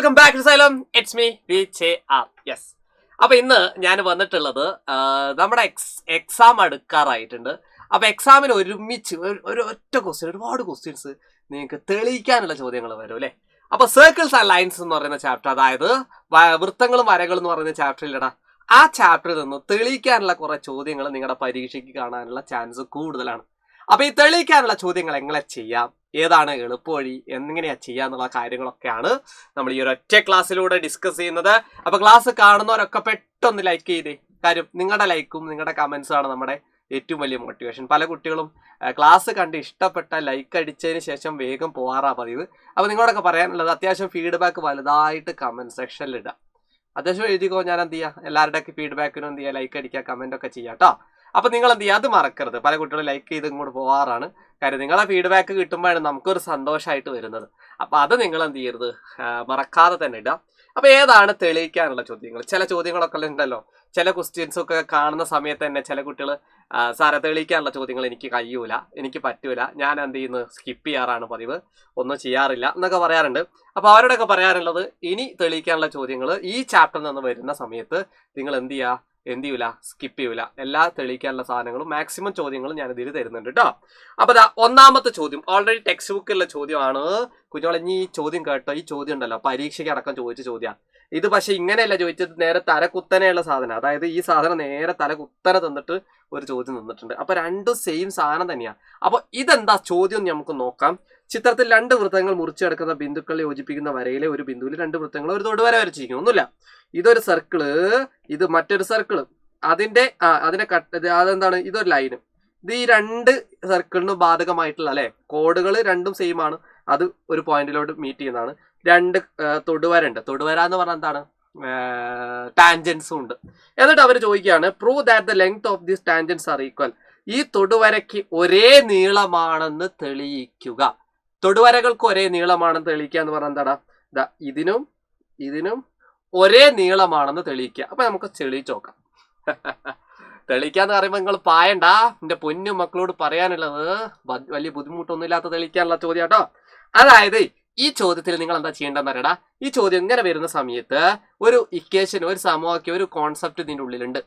Welcome back to Xylem. It's me VJR. Yes, അപ്പൊ ഇന്ന് ഞാൻ വന്നിട്ടുള്ളത് നമ്മുടെ എക്സാം അടുക്കാറായിട്ടുണ്ട്. അപ്പൊ എക്സാമിന് ഒരുമിച്ച് ഒരു ഒറ്റ ക്വസ്റ്റ്യൻ, ഒരുപാട് ക്വസ്റ്റ്യൻസ് നിങ്ങൾക്ക് തെളിയിക്കാനുള്ള ചോദ്യങ്ങൾ വരും അല്ലെ. അപ്പൊ സർക്കിൾസ് ആൻഡ് ലൈൻസ് എന്ന് പറയുന്ന ചാപ്റ്റർ, അതായത് വൃത്തങ്ങളും വരകളും എന്ന് പറയുന്ന ചാപ്റ്ററിലടാ, ആ ചാപ്റ്ററിൽ നിന്ന് തെളിയിക്കാനുള്ള കുറെ ചോദ്യങ്ങൾ നിങ്ങളുടെ പരീക്ഷയ്ക്ക് കാണാനുള്ള ചാൻസ് കൂടുതലാണ്. അപ്പൊ ഈ തെളിയിക്കാനുള്ള ചോദ്യങ്ങൾ എങ്ങനെ ചെയ്യാം, ഏതാണ് എളുപ്പവഴി, എങ്ങനെയാ ചെയ്യാന്നുള്ള കാര്യങ്ങളൊക്കെയാണ് നമ്മൾ ഈ ഒരൊറ്റ ക്ലാസ്സിലൂടെ ഡിസ്കസ് ചെയ്യുന്നത്. അപ്പൊ ക്ലാസ് കാണുന്നവരൊക്കെ പെട്ടെന്ന് ലൈക്ക് ചെയ്തേ. കാര്യം നിങ്ങളുടെ ലൈക്കും നിങ്ങളുടെ കമന്റ്സും ആണ് നമ്മുടെ ഏറ്റവും വലിയ മോട്ടിവേഷൻ. പല കുട്ടികളും ക്ലാസ് കണ്ട് ഇഷ്ടപ്പെട്ട ലൈക്ക് അടിച്ചതിന് ശേഷം വേഗം പോകാറാ പതിവ്. അപ്പൊ നിങ്ങളോടൊക്കെ പറയാനുള്ളത്, അത്യാവശ്യം ഫീഡ്ബാക്ക് വലുതായിട്ട് കമന്റ് സെക്ഷനിൽ ഇടാം. അത്യാവശ്യം എഴുതിക്കോ, ഞാൻ എന്ത് ചെയ്യാം, എല്ലാവരുടെയൊക്കെ ഫീഡ്ബാക്കിനും എന്ത് ചെയ്യാം, ലൈക്ക് അടിക്കുക, കമന്റ് ഒക്കെ ചെയ്യാം കേട്ടോ. അപ്പൊ നിങ്ങൾ എന്ത് ചെയ്യുക, അത് മറക്കരുത്. പല കുട്ടികളും ലൈക്ക് ചെയ്ത് ഇങ്ങോട്ട് പോകാറാണ്. കാര്യം നിങ്ങളെ ഫീഡ്ബാക്ക് കിട്ടുമ്പോഴാണ് നമുക്കൊരു സന്തോഷമായിട്ട് വരുന്നത്. അപ്പൊ അത് നിങ്ങൾ എന്ത് ചെയ്യരുത്, മറക്കാതെ തന്നെ ഇടാം. അപ്പൊ ഏതാണ് തെളിയിക്കാനുള്ള ചോദ്യങ്ങൾ? ചില ചോദ്യങ്ങളൊക്കെ ഉണ്ടല്ലോ, ചില ക്വസ്റ്റ്യൻസ് ഒക്കെ കാണുന്ന സമയത്ത് തന്നെ ചില കുട്ടികൾ സാറെ തെളിയിക്കാനുള്ള ചോദ്യങ്ങൾ എനിക്ക് കഴിയൂല, എനിക്ക് പറ്റൂല, ഞാൻ എന്ത് ചെയ്യുന്നു, സ്കിപ്പ് ചെയ്യാറാണ് പതിവ്, ഒന്നും ചെയ്യാറില്ല എന്നൊക്കെ പറയാറുണ്ട്. അപ്പൊ അവരോടൊക്കെ പറയാനുള്ളത്, ഇനി തെളിയിക്കാനുള്ള ചോദ്യങ്ങൾ ഈ ചാപ്റ്ററിൽ നിന്ന് വരുന്ന സമയത്ത് നിങ്ങൾ എന്ത് ചെയ്യൂല, സ്കിപ്പ് ചെയ്യൂല. എല്ലാ തെളിയിക്കാനുള്ള സാധനങ്ങളും മാക്സിമം ചോദ്യങ്ങളും ഞാൻ ഇതിൽ തരുന്നുണ്ട് കേട്ടോ. അപ്പൊ ഒന്നാമത്തെ ചോദ്യം ഓൾറെഡി ടെക്സ്റ്റ് ബുക്കിലുള്ള ചോദ്യമാണ്. കുഞ്ഞോളെ, ഈ ചോദ്യം കേട്ടോ, ഈ ചോദ്യം ഉണ്ടല്ലോ പരീക്ഷയ്ക്ക് അടക്കം ചോദിച്ച ചോദ്യമാണ് ഇത്. പക്ഷെ ഇങ്ങനെയല്ല ചോദിച്ചത്, നേരെ തലകുത്തനെയുള്ള സാധനം. അതായത് ഈ സാധനം നേരെ തലകുത്തനെ തന്നിട്ട് ഒരു ചോദ്യം തന്നിട്ടുണ്ട്. അപ്പൊ രണ്ടും സെയിം സാധനം തന്നെയാണ്. അപ്പൊ ഇതെന്താ ചോദ്യം നമുക്ക് നോക്കാം. ചിത്രത്തിൽ രണ്ട് വൃത്തങ്ങൾ മുറിച്ചെടുക്കുന്ന ബിന്ദുക്കളെ യോജിപ്പിക്കുന്ന വരയിലെ ഒരു ബിന്ദുവിൽ രണ്ട് വൃത്തങ്ങൾ ഒരു തൊടുവര വരച്ചിരിക്കുന്നു. ഒന്നുമില്ല, ഇതൊരു സർക്കിള്, ഇത് മറ്റൊരു സർക്കിള്, അതിന്റെ അതെന്താണ്, ഇതൊരു ലൈന്. ഇത് ഈ രണ്ട് സർക്കിളിന് ബാധകമായിട്ടുള്ള അല്ലെ, കോഡുകൾ രണ്ടും സെയിം ആണ്. അത് ഒരു പോയിന്റിലോട്ട് മീറ്റ് ചെയ്യുന്നതാണ്. രണ്ട് തൊടുവര ഉണ്ട്. തൊടുവര എന്ന് പറഞ്ഞാൽ എന്താണ്, ടാൻജൻസും ഉണ്ട്. എന്നിട്ട് അവർ ചോദിക്കുകയാണ്, prove that the length of these tangents R equal. ഈ തൊടുവരയ്ക്ക് ഒരേ നീളമാണെന്ന് തെളിയിക്കുക. തൊടുവരകൾക്ക് ഒരേ നീളമാണെന്ന് തെളിയിക്കുക എന്ന് പറഞ്ഞാൽ എന്താണ്, ഇതിനും ഒരേ നീളമാണെന്ന് തെളിയിക്കുക. അപ്പൊ നമുക്ക് തെളിയിച്ച് നോക്കാം. തെളിയിക്കാന്ന് പറയുമ്പോൾ നിങ്ങൾ പായണ്ട, എന്റെ പൊന്നു മക്കളോട് പറയാനുള്ളത്, വലിയ ബുദ്ധിമുട്ടൊന്നും ഇല്ലാത്ത തെളിയിക്കാനുള്ള ചോദ്യം കേട്ടോ. അതായത് ഈ ചോദ്യത്തിൽ നിങ്ങൾ എന്താ ചെയ്യേണ്ടതെന്ന് അറിയടാ. ഈ ചോദ്യം ഇങ്ങനെ വരുന്ന സമയത്ത് ഒരു ഇക്വേഷൻ, ഒരു സമവാക്യം, ഒരു കോൺസെപ്റ്റ് ഇതിന്റെ ഉള്ളിലുണ്ട്.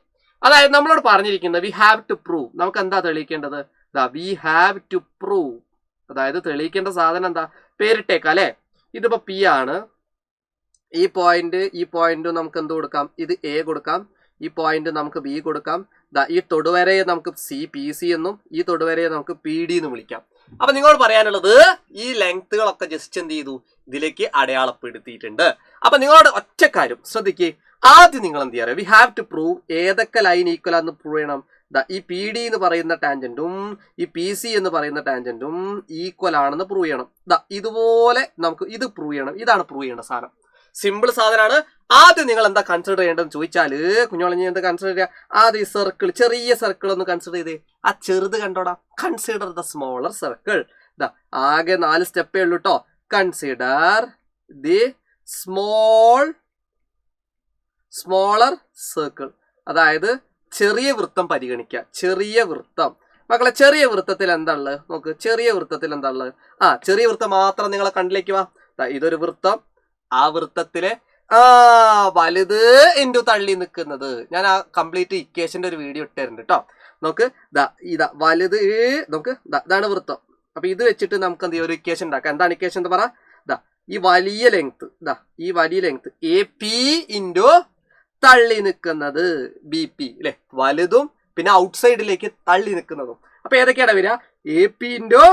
അതായത് നമ്മളോട് പറഞ്ഞിരിക്കുന്നത് വി ഹാവ് ടു പ്രൂവ്. നമുക്ക് എന്താ തെളിയിക്കേണ്ടത്, വി ഹാവ് ടു പ്രൂവ്. അതായത് തെളിയിക്കേണ്ട സാധനം എന്താ, പേരിട്ടേക്കാം അല്ലെ. ഇതിപ്പോ പി ആണ്. ഈ പോയിന്റ് നമുക്ക് എന്ത് കൊടുക്കാം, ഇത് എ കൊടുക്കാം. ഈ പോയിന്റ് നമുക്ക് ബി കൊടുക്കാം. ഈ തൊടുവരയെ നമുക്ക് PC എന്നും ഈ തൊടുവരയെ നമുക്ക് PD എന്നും വിളിക്കാം. അപ്പൊ നിങ്ങളോട് പറയാനുള്ളത്, ഈ ലെങ്ത്തുകളൊക്കെ ജസ്റ്റ് എന്ത് ചെയ്തു, ഇതിലേക്ക് അടയാളപ്പെടുത്തിയിട്ടുണ്ട്. അപ്പൊ നിങ്ങളോട് ഒറ്റ കാര്യം ശ്രദ്ധിക്കുക. ആദ്യം നിങ്ങൾ എന്ത് ചെയ്യാറ്, വി ഹാവ് ടു പ്രൂവ് ഏതൊക്കെ ലൈൻ ഈക്വൽ ആണെന്ന് പ്രൂവ് ചെയ്യണം. ഈ PD എന്ന് പറയുന്ന ടാൻജന്റും ഈ PC എന്ന് പറയുന്ന ടാൻജന്റും ഈക്വൽ ആണെന്ന് പ്രൂവ് ചെയ്യണം. ഇതുപോലെ നമുക്ക് ഇത് പ്രൂവ് ചെയ്യണം. ഇതാണ് പ്രൂവ് ചെയ്യേണ്ട സാധനം. സിമ്പിൾ സാധനമാണ്. ആദ്യം നിങ്ങൾ എന്താ കൺസിഡർ ചെയ്യേണ്ടതെന്ന് ചോദിച്ചാല്, കുഞ്ഞോളഞ്ഞി എന്താ കൺസിഡർ ചെയ്യുക, ആദ്യം ഈ സർക്കിൾ, ചെറിയ സർക്കിൾ ഒന്ന് കൺസിഡർ ചെയ്തേ. ആ ചെറുത് കണ്ടോടാ, കൺസിഡർ ദ സ്മോളർ സർക്കിൾ. ആകെ 4 സ്റ്റെപ്പേ ഉള്ളൂ കേട്ടോ. Consider the smaller circle. അതായത് ചെറിയ വൃത്തം പരിഗണിക്കുക. ചെറിയ വൃത്തം മക്കളെ, ചെറിയ വൃത്തത്തിൽ എന്താ ഉള്ളത് നോക്ക്. ചെറിയ വൃത്തത്തിൽ എന്താ ഉള്ളത്, ചെറിയ വൃത്തം മാത്രം നിങ്ങളെ കണ്ടിലേക്ക് വാ. ഇതൊരു വൃത്തം, ആ വൃത്തത്തിലെ വലുത് ഇൻറ്റു തള്ളി നിൽക്കുന്നത്. ഞാൻ ആ കംപ്ലീറ്റ് ഇക്വേഷന്റെ ഒരു വീഡിയോ ഇട്ടായിരുന്നു കേട്ടോ. നോക്ക്, ഇതാ വലുത്, നോക്ക്, ഇതാണ് വൃത്തം. അപ്പൊ ഇത് വെച്ചിട്ട് നമുക്ക് എന്ത് ചെയ്യും, ഒരു ഇക്വേഷൻ ഉണ്ടാക്കാം. എന്താണ് ഇക്വേഷൻ എന്ന് പറ, ഈ വലിയ ലെങ്ത്, ഈ വലിയ ലെങ്ത് AP ഇൻറ്റു തള്ളി നിൽക്കുന്നത് BP അല്ലെ, വലുതും പിന്നെ ഔട്ട് സൈഡിലേക്ക് തള്ളി നിൽക്കുന്നതും. അപ്പൊ ഏതൊക്കെയാണ് വരിക, AP ഇൻറ്റു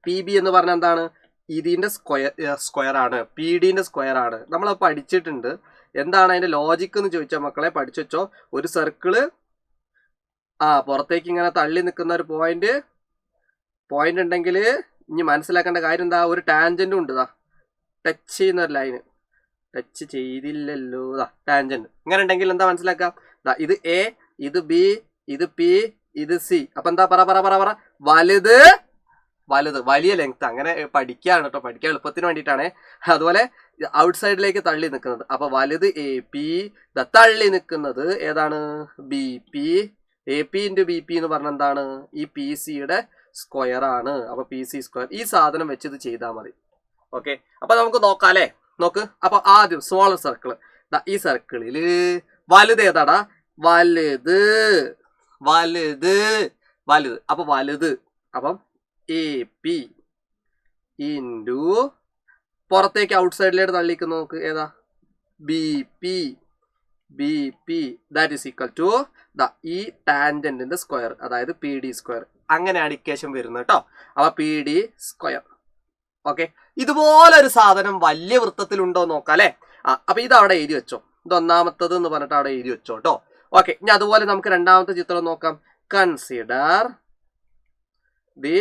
PB എന്ന് പറഞ്ഞാൽ എന്താണ്, ഇതിന്റെ സ്ക്വയർ ആണ്, PD സ്ക്വയർ ആണ്. നമ്മൾ പഠിച്ചിട്ടുണ്ട്. എന്താണ് അതിന്റെ ലോജിക് എന്ന് ചോദിച്ചാൽ മക്കളെ പഠിച്ചു വെച്ചോ. ഒരു സർക്കിള് പുറത്തേക്ക് ഇങ്ങനെ തള്ളി നിൽക്കുന്ന ഒരു പോയിന്റ് ഉണ്ടെങ്കിൽ ഇനി മനസ്സിലാക്കേണ്ട കാര്യം എന്താ, ഒരു ടാൻജന്റും ഉണ്ട്. ടച്ച് ചെയ്യുന്ന ഒരു ലൈന്, ടച്ച് ചെയ്തില്ലല്ലോ, ടാൻജന്റ്. ഇങ്ങനെ ഉണ്ടെങ്കിൽ എന്താ മനസ്സിലാക്കാം, ഇത് A, ഇത് B, ഇത് P, ഇത് C. അപ്പൊ എന്താ പറ വലുത് വലിയ ലെങ്ത്. അങ്ങനെ പഠിക്കുകയാണ് കേട്ടോ, പഠിക്കാൻ എളുപ്പത്തിന് വേണ്ടിയിട്ടാണ്. അതുപോലെ ഔട്ട് സൈഡിലേക്ക് തള്ളി നിൽക്കുന്നത്. അപ്പൊ വലുത് AP, തള്ളി നിൽക്കുന്നത് ഏതാണ്, BP. AP ഇൻറ്റു BP എന്ന് പറഞ്ഞാൽ എന്താണ്, ഈ PCയുടെ സ്ക്വയർ ആണ്. അപ്പൊ PC സ്ക്വയർ. ഈ സാധനം വെച്ച് ഇത് ചെയ്താൽ മതി. ഓക്കെ, അപ്പൊ നമുക്ക് നോക്കാം അല്ലെ. നോക്ക്. അപ്പൊ ആദ്യം സ്മോളർ സർക്കിള്, ഈ സർക്കിളില് വലുത് ഏതാടാ? വലുത് വലുത് വലുത്. അപ്പൊ വലുത്, അപ്പം AP ഇൻറ്റു പുറത്തേക്ക് ഔട്ട് സൈഡിലേക്ക് തള്ളിക്കുന്ന നോക്ക് ഏതാ? BP that is equal to ഈ ടാൻജന്റിന്റെ സ്ക്വയർ, അതായത് PD സ്ക്വയർ. അങ്ങനെയാണ് ഇക്വേഷൻ വരുന്നത് കേട്ടോ. അപ്പൊ PD സ്ക്വയർ. ഓക്കെ, ഇതുപോലെ ഒരു സാധനം വലിയ വൃത്തത്തിൽ ഉണ്ടോ നോക്കാം അല്ലെ. അപ്പൊ ഇത് അവിടെ എഴുതി വെച്ചോ, ഇത് ഒന്നാമത്തത് എന്ന് പറഞ്ഞിട്ട് അവിടെ എഴുതി വെച്ചോ കേട്ടോ. ഓക്കെ, ഇനി അതുപോലെ നമുക്ക് രണ്ടാമത്തെ ചിത്രം നോക്കാം. കൺസിഡർ ദി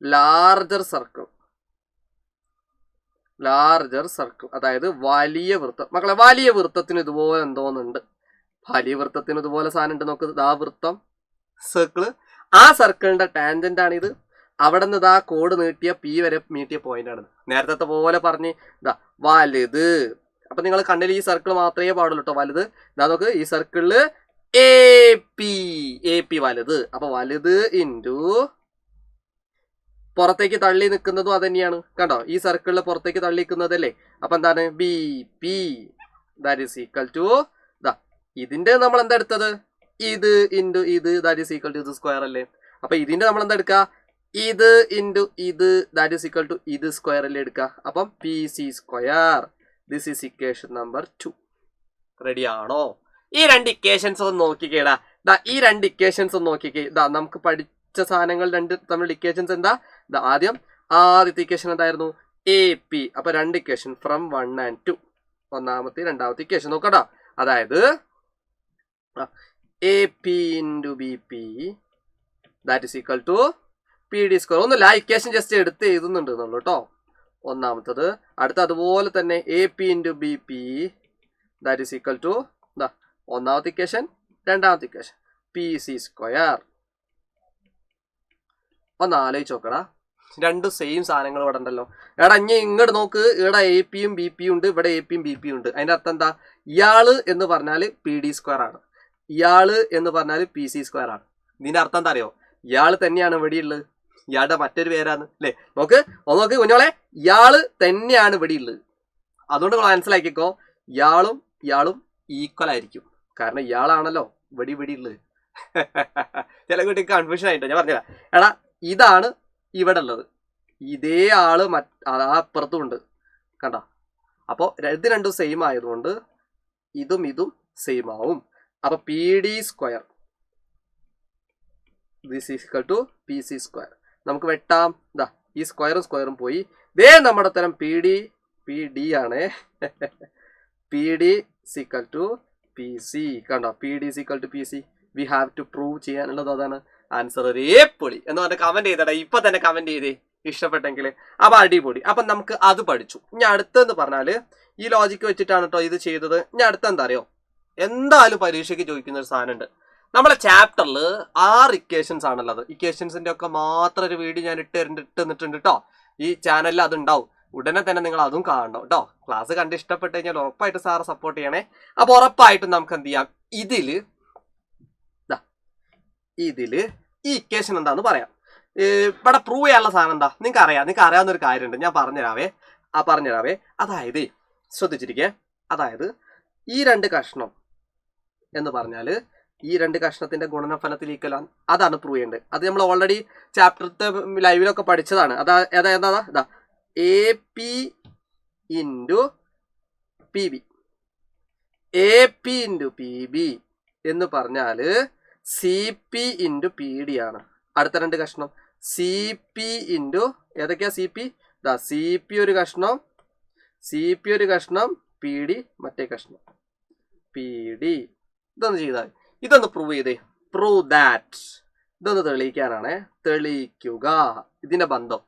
ലാർജർ സർക്കിൾ, അതായത് വലിയ വൃത്തം. മക്കളെ, വലിയ വൃത്തത്തിന് ഇതുപോലെ എന്തോന്നുണ്ട്, വലിയ വൃത്തത്തിന് ഇതുപോലെ സാധനം ഉണ്ട്. നോക്ക്, ഇതാ വൃത്തം, സർക്കിള്. ആ സർക്കിളിന്റെ ടാൻജന്റ് ആണ് ഇത്. അവിടെ നിന്ന് ഇതാ കോഡ് നീട്ടിയ P വരെ നീട്ടിയ പോയിന്റ് ആണ്. നേരത്തെ പോലെ പറഞ്ഞ് ഇതാ വലുത്. അപ്പൊ നിങ്ങൾ കണ്ണിൽ ഈ സർക്കിൾ മാത്രമേ പാടുള്ളൂ കേട്ടോ, വലുത്. ഇതാ നോക്ക്, ഈ സർക്കിളില് AP വലുത്. അപ്പൊ വലുത് ഇൻറ്റു പുറത്തേക്ക് തള്ളി നിൽക്കുന്നതും അത് തന്നെയാണ്. കണ്ടോ, ഈ സർക്കിളിൽ പുറത്തേക്ക് തള്ളി നിൽക്കുന്നതല്ലേ. അപ്പൊ എന്താണ്? BP that is equal to ഇതിന്റെ നമ്മൾ എന്താ എടുത്തത്? ഇത് ഇൻറ്റു ഇത് ദാറ്റ് ഈസ് ഈക്വൽ ടു ഇത് സ്ക്വയർ അല്ലേ. അപ്പൊ ഇതിന്റെ നമ്മൾ എന്താ എടുക്കുക? ഇത് ഇൻറ്റു ഇത് ദാറ്റ് ഈസ് ഈക്വൽ ടു ഇത് സ്ക്വയർ അല്ലേ എടുക്കുക. അപ്പം PC square. This is equation number 2. Ready ആണോ? ഈ രണ്ട് ഇക്വേഷൻസ് ഒന്ന് നോക്കിക്കേടാ. ഈ രണ്ട് ഇക്വേഷൻസ് ഒന്ന് നോക്കിക്കേ. നമുക്ക് പഠിച്ച സാധനങ്ങൾ രണ്ട് തമ്മിൽ ഇക്വേഷൻസ് എന്താ? ആദ്യം ആദ്യത്തെ ഇക്വേഷൻ എന്തായിരുന്നു? AP. അപ്പൊ രണ്ട് ഇക്വേഷൻ ഫ്രം 1 and 2. ഒന്നാമത്തെ രണ്ടാമത്തെ ഇക്വേഷൻ നോക്കട്ടോ. അതായത് AP into BP that is equal to PD square. ഒന്നുമില്ല, ആ ഇക്വേഷൻ ജസ്റ്റ് എടുത്ത് എഴുതുന്നുണ്ട് എന്നുള്ളൂ കേട്ടോ. ഒന്നാമത്തത്. അടുത്ത അതുപോലെ തന്നെ AP into BP that is equal to ഒന്നാമത്തെ ഇക്വേഷൻ രണ്ടാമത്തെ ഇക്വേഷൻ PC സ്ക്വയർ. ഒന്ന് ആലോചിച്ച് നോക്കടാ, രണ്ടും സെയിം സാധനങ്ങൾ ഇവിടെ ഉണ്ടല്ലോ. എടാ ഇനി ഇങ്ങോട്ട് നോക്ക്, ഇവിടെ AP യും BP യും ഉണ്ട്, ഇവിടെ AP യും BP യും ഉണ്ട്. അതിന്റെ അർത്ഥം എന്താ? ഇയാള് എന്ന് പറഞ്ഞാൽ PD സ്ക്വയർ ആണ്, ഇയാള് എന്ന് പറഞ്ഞാൽ PC സ്ക്വയർ ആണ്. ഇതിന്റെ അർത്ഥം എന്താ അറിയോ? ഇയാള് തന്നെയാണ് ഇവിടെയുള്ളത്, ഇയാളുടെ മറ്റൊരു പേരാണ് അല്ലേ. നോക്ക് കുഞ്ഞോളെ, ഇയാള് തന്നെയാണ് ഇവിടെയുള്ളത്. അതുകൊണ്ട് മനസ്സിലാക്കിക്കോ, ഇയാളും ഈക്വൽ ആയിരിക്കും. കാരണം ഇയാളാണല്ലോ ഇവിടെ ഉള്ളത്. ചില കുട്ടിക്ക് കൺഫ്യൂഷൻ ആയിട്ടോ, ഞാൻ പറഞ്ഞുതരാം. എടാ ഇതാണ് ഇവിടെ ഉള്ളത്, ഇതേ ആള് അപ്പുറത്തും ഉണ്ട്, കണ്ടോ. അപ്പോൾ ഇത് രണ്ടും സെയിം ആയതുകൊണ്ട് ഇതും സെയിം ആവും. അപ്പൊ PD square this is equal to PC square. നമുക്ക് വെട്ടാം. ഈ സ്ക്വയറും പോയി. ദേ നമ്മുടെ ഉത്തരം PD ആണ്. PD equal to PC. കണ്ടോ, PD equal to PC. We have to prove ചെയ്യാനുള്ളത് അതാണ്. ആൻസർ ഒരേ പൊളി എന്ന് പറഞ്ഞ കമന്റ് ചെയ്തടാ, ഇപ്പൊ തന്നെ കമന്റ് ചെയ്തേ ഇഷ്ടപ്പെട്ടെങ്കിൽ. അപ്പൊ അടിപൊളി. അപ്പൊ നമുക്ക് അത് പഠിച്ചു. ഇനി അടുത്തെന്ന് പറഞ്ഞാല് ഈ ലോജിക്ക് വെച്ചിട്ടാണ് കേട്ടോ ഇത് ചെയ്തത്. ഇനി അടുത്ത എന്താ അറിയോ, എന്തായാലും പരീക്ഷയ്ക്ക് ചോദിക്കുന്ന ഒരു സാധനം ഉണ്ട്. നമ്മളെ ചാപ്റ്ററിൽ 6 ഇക്വേഷൻസ് ആണുള്ളത്. ഇക്വേഷൻസിന്റെ ഒക്കെ മാത്രം ഒരു വീഡിയോ ഞാൻ ഇട്ട് തന്നിട്ടുണ്ട് കേട്ടോ. ഈ ചാനലിൽ അതുണ്ടാവും. ഉടനെ തന്നെ നിങ്ങൾ അതും കാണണം കേട്ടോ. ക്ലാസ് കണ്ട് ഇഷ്ടപ്പെട്ട് കഴിഞ്ഞാൽ ഉറപ്പായിട്ട് സാറെ സപ്പോർട്ട് ചെയ്യണേ. അപ്പൊ ഉറപ്പായിട്ടും നമുക്ക് എന്ത് ചെയ്യാം, ഇതില് ഈ ഇക്വേഷൻ എന്താന്ന് പറയാം. ഇവിടെ പ്രൂവ് ചെയ്യാനുള്ള സാധനം എന്താ നിങ്ങൾക്ക് അറിയാവുന്ന ഒരു കാര്യമുണ്ട്, ഞാൻ പറഞ്ഞുതരാവേ. അതായത് ശ്രദ്ധിച്ചിരിക്കേ, അതായത് ഈ രണ്ട് കഷ്ണം എന്ന് പറഞ്ഞാൽ ഈ രണ്ട് കഷ്ണത്തിന്റെ ഗുണനഫലത്തിൽ ഈക്വലാണ്. അതാണ് പ്രൂവ് ചെയ്യേണ്ടത്. അത് നമ്മൾ ഓൾറെഡി ചാപ്റ്ററത്തെ ലൈവിലൊക്കെ പഠിച്ചതാണ്. അതാ AP into PB. AP into PB എന്ന് പറഞ്ഞാൽ CP ഇൻറ്റു PD ആണ്. അടുത്ത രണ്ട് കഷ്ണം CP ഇൻറ്റു ഏതൊക്കെയാ? CP ഒരു കഷ്ണം, PD മറ്റേ കഷ്ണം PD. ഇതൊന്ന് ചെയ്താൽ, ഇതൊന്ന് പ്രൂവ് ചെയ്തേ. Prove that. ഇതൊന്ന് തെളിയിക്കാനാണ്. തെളിയിക്കുക ഇതിന്റെ ബന്ധം.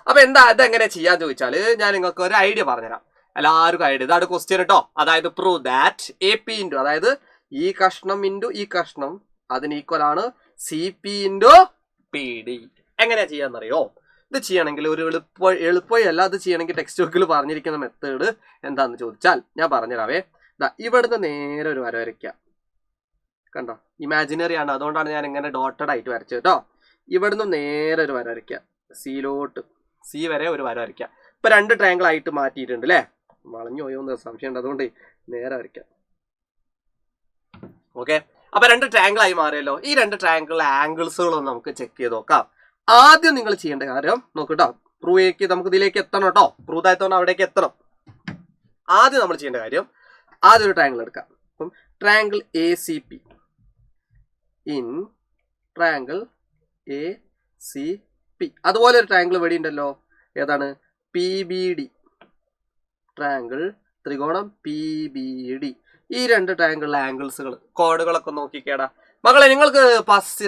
അപ്പൊ ഇതെങ്ങനെ ചെയ്യാൻ ചോദിച്ചാല് ഞാൻ നിങ്ങൾക്ക് ഒരു ഐഡിയ പറഞ്ഞുതരാം. എല്ലാവർക്കും ഐഡിയ. ഇതാണ് ക്വസ്റ്റ്യൻ കേട്ടോ. അതായത് പ്രൂവ് ദാറ്റ് AP ഇൻറ്റു, അതായത് ഈ കഷ്ണം ഇൻറ്റു ഈ കഷ്ണം അതിന് ഈക്വൽ ആണ് CP ഇൻറ്റു PD. എങ്ങനെയാ ചെയ്യാന്നറിയോ? ഇത് ചെയ്യണമെങ്കിൽ ഒരു എളുപ്പമല്ല. ഇത് ചെയ്യണമെങ്കിൽ ടെക്സ്റ്റ് ബുക്കിൽ പറഞ്ഞിരിക്കുന്ന മെത്തേഡ് എന്താന്ന് ചോദിച്ചാൽ ഞാൻ പറഞ്ഞുതരാവേ. ഇവിടുന്ന് നേരെ ഒരു വര വരയ്ക്കുക. കണ്ടോ, ഇമാജിനറി ആണ്, അതുകൊണ്ടാണ് ഞാൻ ഇങ്ങനെ ഡോട്ടഡ് ആയിട്ട് വരച്ചത് കേട്ടോ. ഇവിടുന്ന് നേരെ ഒരു വര വരയ്ക്കുക. C വരെ ഒരു വര വരയ്ക്കുക. ഇപ്പൊ 2 ട്രയാങ്കിൾ ആയിട്ട് മാറ്റിയിട്ടുണ്ട് അല്ലേ? വളഞ്ഞു പോയോ എന്ന് സംശയം ഉണ്ട്, അതുകൊണ്ട് നേരെ വരയ്ക്കാം. ഓക്കെ, അപ്പൊ 2 ട്രയാങ്കിൾ ആയി മാറിയല്ലോ. ഈ 2 ട്രയാങ്കിളിലെ ആംഗിൾസുകളൊന്നും നമുക്ക് ചെക്ക് ചെയ്ത് നോക്കാം. ആദ്യം നിങ്ങൾ ചെയ്യേണ്ട കാര്യം നോക്കട്ടോ, പ്രൂവേക്ക് നമുക്ക് ഇതിലേക്ക് എത്തണം കേട്ടോ, പ്രൂവ് ആയത്തോണ്ട് അവിടേക്ക് എത്തണം. ആദ്യം നമ്മൾ ചെയ്യേണ്ട കാര്യം, ആദ്യം ഒരു ട്രയാങ്കിൾ എടുക്കാം. അപ്പം triangle ACP in triangle ACP. അതുപോലെ ഒരു ട്രയാങ്കിൾ ഇവിടെ ഉണ്ടല്ലോ, ഏതാണ്? PBD. ട്രയാങ്കിൾ ത്രികോണം PBD. ഈ 2 ട്രയാങ്കിളിലെ ആംഗിൾസുകൾ കോഡുകളൊക്കെ നോക്കിക്കേടാ മക്കളെ. നിങ്ങൾക്ക്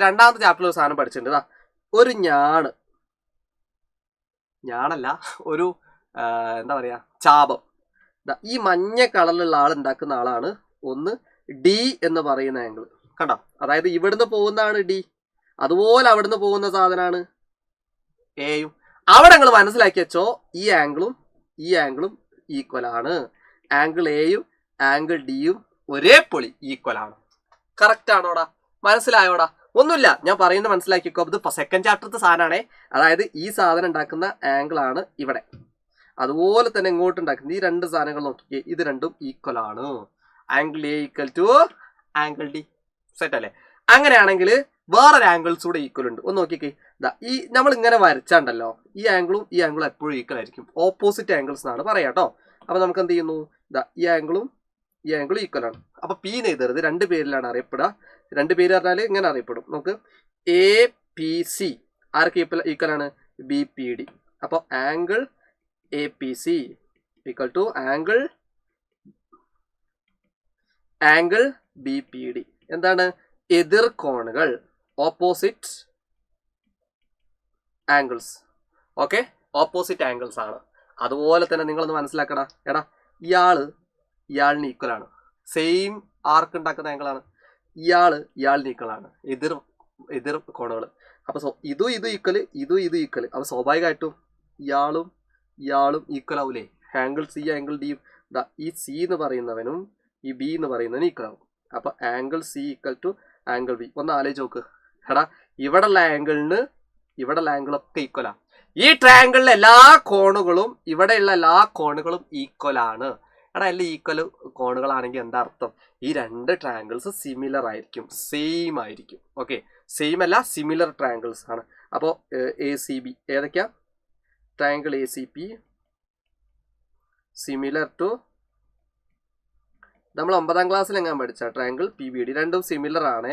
രണ്ടാമത്തെ ചാപ്റ്ററിൽ ഒരു സാധനം പഠിച്ചിട്ടുണ്ട്. ഒരു ഞാണല്ല, ഒരു എന്താ പറയാ, ചാപം. ഈ മഞ്ഞ കളറിലുള്ള ആൾ ഉണ്ടാക്കുന്ന ആളാണ് ഒന്ന് D എന്ന് പറയുന്ന ആംഗിൾ. കണ്ടോ? അതായത് ഇവിടുന്ന് പോകുന്നതാണ് D, അതുപോലെ അവിടുന്ന് പോകുന്ന സാധനമാണ് എയും. അവിടെ നിങ്ങൾ മനസ്സിലാക്കി വെച്ചോ, ഈ ആംഗിളും ഈക്വൽ ആണ്. ആംഗിൾ എയും ആംഗിൾ ഡിയും ഒരേ പൊളി ഈക്വൽ ആണ്. കറക്റ്റ് ആണോടാ? മനസ്സിലായോടാ? ഒന്നുമില്ല, ഞാൻ പറയുന്നത് മനസ്സിലാക്കിക്കോ. ഇത് സെക്കൻഡ് ചാപ്റ്ററത്തെ സാധനമാണേ. അതായത് ഈ സാധനം ഉണ്ടാക്കുന്ന ആംഗിൾ ആണ് ഇവിടെ, അതുപോലെ തന്നെ ഇങ്ങോട്ട് ഉണ്ടാക്കുന്നത് ഈ 2 സാധനങ്ങൾ നോക്കിക്കേ, ഇത് രണ്ടും ഈക്വൽ ആണ്. Angle A equal to angle D. Set അല്ലേ? അങ്ങനെയാണെങ്കിൽ വേറൊരു ആംഗിൾസ് കൂടെ ഈക്വൽ ഉണ്ട്. ഒന്ന് നോക്കിക്കേ, ഈ നമ്മൾ ഇങ്ങനെ വരച്ചാണ്ടല്ലോ, ഈ ആംഗിളും എപ്പോഴും ഈക്വൽ ആയിരിക്കും. ഓപ്പോസിറ്റ് ആംഗിൾസ് എന്നാണ് പറയാ കേട്ടോ. അപ്പൊ നമുക്ക് എന്ത് ചെയ്യുന്നു, ഈ ആംഗിളും ഈക്വൽ ആണ്. അപ്പൊ പി എന്ന് എഴുതരുത്, 2 പേരിലാണ് അറിയപ്പെടുക. 2 പേര് പറഞ്ഞാൽ ഇങ്ങനെ അറിയപ്പെടും. നമുക്ക് APC ആർക്ക് ഈക്വൽ ആണ്? BPD. അപ്പൊ angle APC equal to angle BPD. എന്താണ്? എതിർ കോണുകൾ, opposite angles. Okay, opposite angles ആണ്. അതുപോലെ തന്നെ നിങ്ങളൊന്ന് മനസ്സിലാക്കടാ, എടാ ഇയാളിന് ഈക്വൽ ആണ്. സെയിം ആർക്ക് ഉണ്ടാക്കുന്ന ആംഗിളാണ്. ഇയാളിന് ഈക്വൽ ആണ്, എതിർ കോണുകൾ. അപ്പൊ ഇതും ഈക്വൽ, ഇതും ഈക്വൽ. അപ്പൊ സ്വാഭാവികമായിട്ടും ഇയാളും ഈക്വൽ ആവൂലേ? ആംഗിൾ C ആംഗിൾ ഡിയും. ഈ C എന്ന് പറയുന്നവനും ഈ B എന്ന് പറയുന്നവനും ഈക്വൽ ആവും. അപ്പൊ angle C equal to angle B. ഒന്ന് ആലോചിച്ച് നോക്ക് എടാ, ഇവിടെയുള്ള ആംഗിളൊക്കെ ഈക്വലാണ്. ഈ ട്രയാങ്കിളിലെ എല്ലാ കോണുകളും, ഇവിടെയുള്ള എല്ലാ കോണുകളും ഈക്വൽ ആണ്. എടാ, എല്ലാം ഈക്വൽ കോണുകളാണെങ്കിൽ എന്താ അർത്ഥം? ഈ 2 ട്രയാങ്കിൾസ് സിമിലർ ആയിരിക്കും, സെയിം ആയിരിക്കും. ഓക്കെ, സെയിം അല്ല, സിമിലർ ട്രയാങ്കിൾസ് ആണ്. അപ്പോൾ ACB ഏതൊക്കെയാ? ട്രയാങ്കിൾ ACP സിമിലർ ടു, നമ്മൾ 9ാം ക്ലാസ്സിൽ എങ്ങനെ പഠിച്ച ട്രയാങ്കിൾ PBD. രണ്ടും സിമിലർ ആണ്.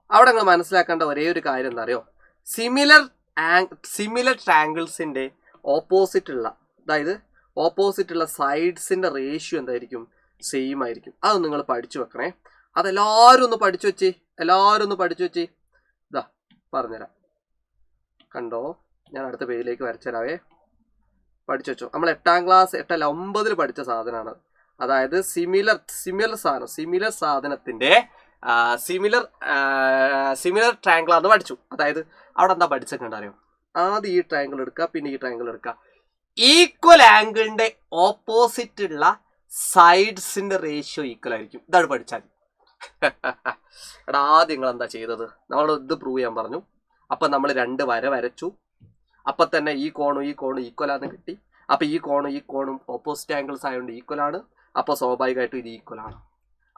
അവിടെ നിങ്ങൾ മനസ്സിലാക്കേണ്ട ഒരേ ഒരു കാര്യം എന്താ അറിയോ? സിമിലർ ട്രയാങ്കിൾസിന്റെ ഓപ്പോസിറ്റ് ഉള്ള സൈഡ്സിന്റെ റേഷ്യോ എന്തായിരിക്കും? സെയിം ആയിരിക്കും. അത് നിങ്ങൾ പഠിച്ചു വെക്കണേ. അതെല്ലാവരും ഒന്ന് പഠിച്ചു വെച്ചേ. ഇതാ പറഞ്ഞുതരാം, കണ്ടോ? ഞാൻ അടുത്ത പേജിലേക്ക് വരച്ചുതരാവേ. പഠിച്ചു വെച്ചോ. നമ്മൾ 8ാം ക്ലാസ് 8അല്ല 9ൽ പഠിച്ച സാധനമാണ്. അതായത് സിമിലർ സാധനത്തിന്റെ സിമിലർ ട്രയാങ്കിൾ ആണെന്ന് പഠിച്ചു. അതായത് അവിടെ എന്താ പഠിച്ചൊക്കെ അറിയോ? ആദ്യം ഈ ട്രയാങ്കിൾ എടുക്കുക, പിന്നെ ഈ ട്രയാങ്കിൾ എടുക്കുക. ഈക്വൽ ആംഗിളിന്റെ ഓപ്പോസിറ്റ് ഉള്ള സൈഡ്സിന്റെ റേഷ്യോ ഈക്വൽ ആയിരിക്കും. ഇതാണ് പഠിച്ചാൽ. എടാ, ആദ്യം നിങ്ങൾ എന്താ ചെയ്തത്? നമ്മൾ ഇത് പ്രൂവ് ചെയ്യാൻ പറഞ്ഞു. അപ്പൊ നമ്മൾ 2 വര വരച്ചു. അപ്പൊ തന്നെ ഈ കോണും ഈക്വൽ ആണെന്ന് കിട്ടി. അപ്പൊ ഈ കോണും ഓപ്പോസിറ്റ് ആംഗിൾസ് ആയതുകൊണ്ട് ഈക്വൽ ആണ്. അപ്പൊ സ്വാഭാവികമായിട്ടും ഇത് ഈക്വൽ ആണ്.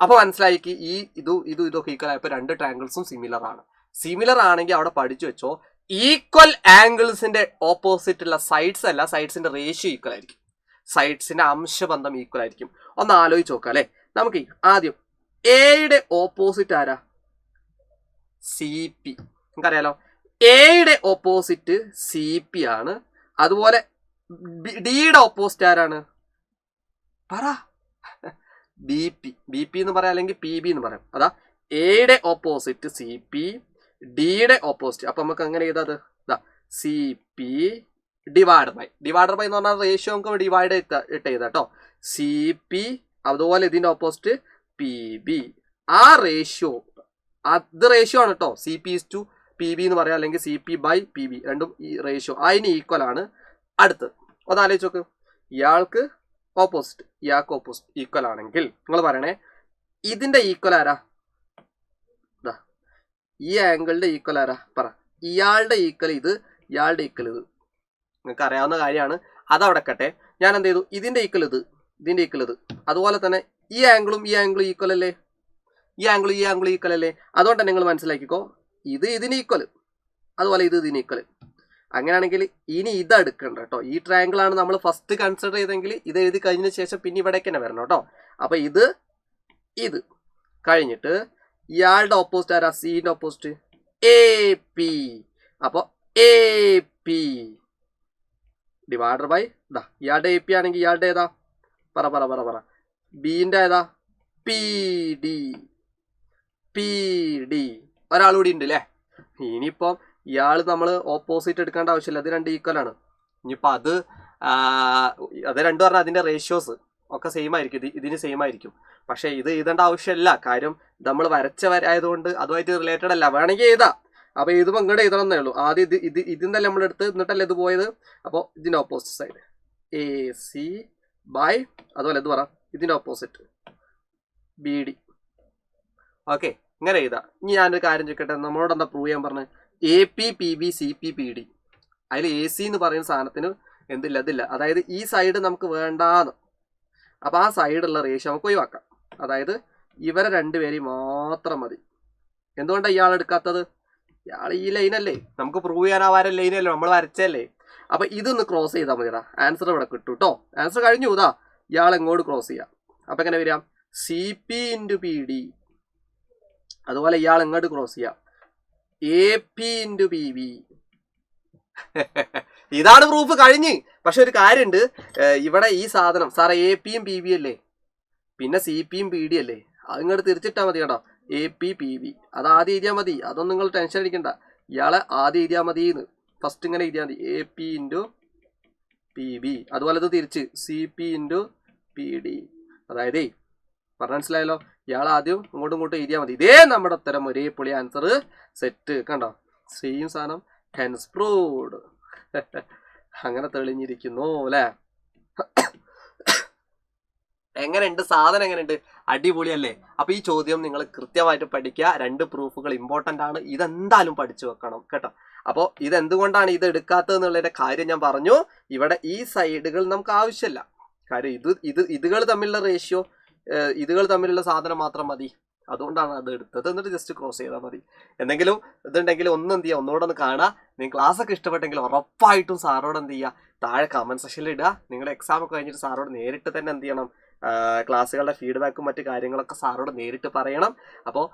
അപ്പൊ മനസ്സിലാക്കി, ഇതൊക്കെ ഈക്വൽ ആയപ്പോൾ 2 ട്രയാങ്കിൾസും സിമിലർ ആണ്. സിമിലർ ആണെങ്കിൽ അവിടെ പഠിച്ചു വെച്ചോ, ഈക്വൽ ആംഗിൾസിന്റെ ഓപ്പോസിറ്റ് ഉള്ള സൈഡ്സ് അല്ല, സൈഡ്സിന്റെ റേഷ്യോ ഈക്വൽ ആയിരിക്കും, സൈഡ്സിന്റെ അംശബന്ധം ഈക്വൽ ആയിരിക്കും. ഒന്ന് ആലോചിച്ച് നോക്കാം അല്ലെ. നമുക്ക് ആദ്യം എയുടെ ഓപ്പോസിറ്റ് ആരാ? CP. നിങ്ങൾക്കറിയാലോ, എയുടെ ഓപ്പോസിറ്റ് CP ആണ്. അതുപോലെ ഡിയുടെ ഓപ്പോസിറ്റ് ആരാണ്? പറ. BP എന്ന് പറയാം, അല്ലെങ്കിൽ PB എന്ന് പറയാം. അതാ എയുടെ ഓപ്പോസിറ്റ് CP, ഡിയുടെ ഓപ്പോസിറ്റ്. അപ്പൊ നമുക്ക് അങ്ങനെ ചെയ്താൽ CP ഡിവൈഡ് ബൈ എന്ന് പറഞ്ഞാൽ റേഷ്യോ നമുക്ക് ഡിവൈഡ് ഇട്ട് ചെയ്താ കേട്ടോ. CP അതുപോലെ ഇതിന്റെ ഓപ്പോസിറ്റ് PB. ആ റേഷ്യോ അത് റേഷ്യോ ആണ് കേട്ടോ. CP/PB എന്ന് പറയാം, അല്ലെങ്കിൽ CP/PB. രണ്ടും ഈ റേഷ്യോ അതിന് ഈക്വൽ ആണ്. അടുത്ത് ഒന്ന് ആലോചിച്ച് നോക്ക്, ഇയാൾക്ക് ഓപ്പോസിറ്റ് ഈക്വൽ ആണെങ്കിൽ നിങ്ങൾ പറയണേ, ഇതിന്റെ ഈക്വൽ ആരാ? ഈ ആംഗിളിന്റെ ഈക്വൽ ആരാ? പറ. ഇയാളുടെ ഈക്വൽ ഇത്, ഇയാളുടെ ഈക്വൽ ഇത്. നിങ്ങൾക്ക് അറിയാവുന്ന കാര്യമാണ്. അതവിടെ കട്ടെ. ഞാൻ എന്ത് ചെയ്തു, ഇതിന്റെ ഈക്വൽ ഇത്, അതുപോലെ തന്നെ ഈ ആംഗിളും ഈക്വൽ അല്ലേ, ഈ ആംഗിൾ ഈക്വൽ അല്ലേ. അതുകൊണ്ട് തന്നെ നിങ്ങൾ മനസ്സിലാക്കിക്കോ, ഇത് ഇതിന് ഈക്വൽ, അതുപോലെ ഇത് ഇതിന് ഈക്വൽ. അങ്ങനെയാണെങ്കിൽ ഇനി ഇത് എടുക്കണ്ട കേട്ടോ. ഈ ട്രയാങ്കിൾ ആണ് നമ്മൾ ഫസ്റ്റ് കൺസിഡർ ചെയ്തെങ്കിൽ ഇത് എഴുതി കഴിഞ്ഞതിന് ശേഷം പിന്നെ ഇവിടേക്ക് തന്നെ വരണം കേട്ടോ. അപ്പൊ ഇത് കഴിഞ്ഞിട്ട് ഇയാളുടെ ഓപ്പോസിറ്റ് ആരാ, സിന്റെ ഓപ്പോസിറ്റ് AP. അപ്പോൾ AP ഡിവൈഡർ ബൈ ഇയാളുടെ AP ആണെങ്കിൽ ഇയാളുടെ ഏതാ, പറ ബിന്റെ ഏതാ, PD. ഒരാളുകൂടി ഉണ്ട് അല്ലേ. ഇനിയിപ്പം ഇയാൾ നമ്മൾ ഓപ്പോസിറ്റ് എടുക്കേണ്ട ആവശ്യമില്ല, അത് രണ്ട് ഈക്വൽ ആണ്. ഇനിയിപ്പോൾ അത് രണ്ടും പറഞ്ഞാൽ അതിൻ്റെ റേഷ്യോസ് ഒക്കെ സെയിം ആയിരിക്കും, ഇതിന് സെയിം ആയിരിക്കും. പക്ഷേ ഇത് എഴുതേണ്ട ആവശ്യമില്ല, കാര്യം നമ്മൾ വരച്ച വരായതുകൊണ്ട് അതുമായിട്ട് റിലേറ്റഡ് അല്ല. വേണമെങ്കിൽ എഴുതാം. അപ്പോൾ എഴുതുമ്പോൾ ഇങ്ങോട്ട് എഴുതണം എന്നേ ഉള്ളൂ. ആദ്യം ഇതിന്നല്ലേ നമ്മളെടുത്ത്, എന്നിട്ടല്ലേ ഇത് പോയത്. അപ്പോൾ ഇതിൻ്റെ ഓപ്പോസിറ്റ് സൈഡ് AC ബൈ, അതുപോലെ ഇത് പറ, ഇതിൻ്റെ ഓപ്പോസിറ്റ് BD. ഓക്കെ, ഇങ്ങനെ എഴുതാം. ഇനി ഞാനൊരു കാര്യം ചോദിക്കട്ടെ, നമ്മളോട് എന്താ പ്രൂവ് ചെയ്യാൻ പറഞ്ഞത്, AP PB CP PD. അതിൽ AC എന്ന് പറയുന്ന സാധനത്തിന് ഇതില്ല. അതായത് ഈ സൈഡ് നമുക്ക് വേണ്ടാന്ന്. അപ്പോൾ ആ സൈഡുള്ള റേഷ്യോ നമുക്ക് ഒഴിവാക്കാം. അതായത് ഇവരെ രണ്ടുപേരെയും മാത്രം മതി. എന്തുകൊണ്ടാണ് ഇയാൾ എടുക്കാത്തത്, ഇയാൾ ഈ ലൈനല്ലേ, നമുക്ക് പ്രൂവ് ചെയ്യാനാവാര ലൈനല്ലോ, നമ്മൾ വരച്ചല്ലേ. അപ്പം ഇതൊന്ന് ക്രോസ് ചെയ്താൽ മതിടാ, ആൻസർ ഇവിടെ കിട്ടും കേട്ടോ. ആൻസർ കഴിഞ്ഞു. ഇയാൾ എങ്ങോട്ട് ക്രോസ് ചെയ്യാം. അപ്പം എങ്ങനെ വരാം, CP × PD. അതുപോലെ ഇയാൾ എങ്ങോട്ട് ക്രോസ് ചെയ്യാം, AP × PB. ഇതാണ് പ്രൂഫ് കഴിഞ്ഞ്. പക്ഷെ ഒരു കാര്യമുണ്ട്, ഇവിടെ ഈ സാധനം സാറേ AP യും PB അല്ലേ, പിന്നെ CP യും PD അല്ലേ, അത് ഇങ്ങോട്ട് തിരിച്ചിട്ടാൽ മതി കേട്ടോ. AP PB അത് ആദ്യം എഴുതിയാൽ മതി, അതൊന്നും നിങ്ങൾ ടെൻഷൻ അടിക്കണ്ട. ഇയാളെ ആദ്യം എഴുതിയാൽ മതി എന്ന്, ഫസ്റ്റ് ഇങ്ങനെ എഴുതിയാൽ മതി, AP × PB. അതുപോലെ ഇത് തിരിച്ച് CP × PD. അതായത് പറഞ്ഞ മനസ്സിലായല്ലോ, ഇയാൾ ആദ്യം ഇങ്ങോട്ടും എഴുതിയാൽ മതി. ഇതേ നമ്മുടെ ഉത്തരം, ഒരേ പൊളി ആൻസർ സെറ്റ്. കണ്ടോ, സെയിം സാധനം, ഹെൻസ് പ്രൂവ്ഡ്. അങ്ങനെ തെളിഞ്ഞിരിക്കുന്നു അല്ലേ. എങ്ങനെയുണ്ട് സാധനം, എങ്ങനെയുണ്ട്, അടിപൊളിയല്ലേ. അപ്പൊ ഈ ചോദ്യം നിങ്ങൾ കൃത്യമായിട്ട് പഠിക്കുക. രണ്ട് പ്രൂഫുകൾ ഇമ്പോർട്ടൻ്റ് ആണ്, ഇതെന്തായാലും പഠിച്ചു വെക്കണം കേട്ടോ. അപ്പോൾ ഇതെന്തുകൊണ്ടാണ് ഇത് എടുക്കാത്തതെന്നുള്ളതിന്റെ കാര്യം ഞാൻ പറഞ്ഞു. ഇവിടെ ഈ സൈഡുകൾ നമുക്ക് ആവശ്യമില്ല, കാര്യം ഇതുകൾ തമ്മിലുള്ള റേഷ്യോ, ഇതുകൾ തമ്മിലുള്ള സാധനം മാത്രം മതി. അതുകൊണ്ടാണ് അത് എടുത്തത്. എന്നിട്ട് ജസ്റ്റ് ക്രോസ് ചെയ്താൽ മതി. എന്തെങ്കിലും ഇതുണ്ടെങ്കിൽ എന്ത് ചെയ്യുക, ഒന്നുകൂടെ ഒന്ന് കാണുക. നിങ്ങൾ ക്ലാസ് ഒക്കെ ഇഷ്ടപ്പെട്ടെങ്കിൽ ഉറപ്പായിട്ടും സാറോട് എന്ത് ചെയ്യുക, താഴെ കമന്റ് സെക്ഷനിൽ ഇടുക. നിങ്ങളുടെ എക്സാം ഒക്കെ കഴിഞ്ഞിട്ട് സാറോട് നേരിട്ട് തന്നെ എന്ത് ചെയ്യണം, ക്ലാസ്സുകളുടെ ഫീഡ്ബാക്കും മറ്റു കാര്യങ്ങളൊക്കെ സാറോട് നേരിട്ട് പറയണം. അപ്പോൾ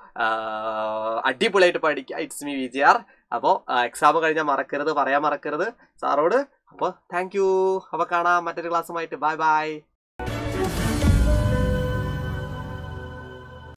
അടിപൊളിയായിട്ട് പഠിക്കുക. It's me VGR. അപ്പോൾ എക്സാം കഴിഞ്ഞാൽ പറയാൻ മറക്കരുത് സാറോട്. അപ്പോൾ താങ്ക് യു. അപ്പോൾ കാണാം മറ്റൊരു ക്ലാസ്സുമായിട്ട്. ബൈ.